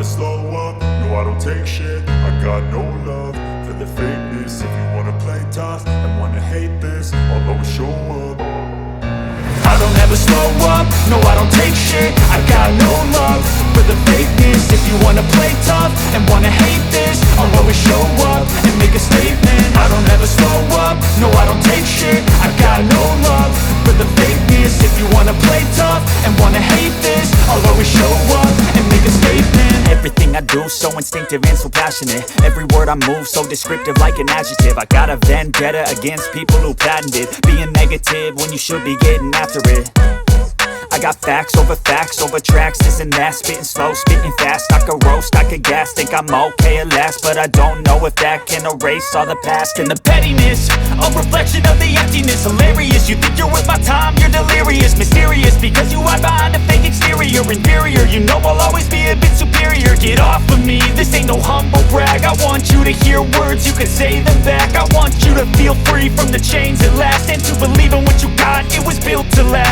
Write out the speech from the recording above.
slow up, no I don't take shit. I got no love for the fakeness. If you wanna play tough and wanna hate this, I'll always show up. I don't ever slow up, no I don't take shit. I got no love for the fakeness. If you wanna play tough and wanna hate this, I'll always show up and make a statement. I don't ever slow up, no I don't take shit. I got no love for the fakeness. If you wanna play tough and wanna hate this, I'll always show up and make a statement. Everything I do so instinctive and so passionate. Every word I move so descriptive like an adjective. I got a vendetta against people who patented being negative when you should be getting after it. I got facts over tracks, this and that. Spitting slow, spitting fast, I could roast, I could gas. Think I'm okay at last, but I don't know if that can erase all the past. And the pettiness, a reflection of the emptiness. Hilarious, you think you're worth my time, you're delirious. Mysterious, because you hide behind a fake exterior. Inferior, you know I'll always be a bit superior. Get off of me, this ain't no humble brag. I want you to hear words, you can say them back. I want you to feel free from the chains at last, and to believe in what you got, it was built to last.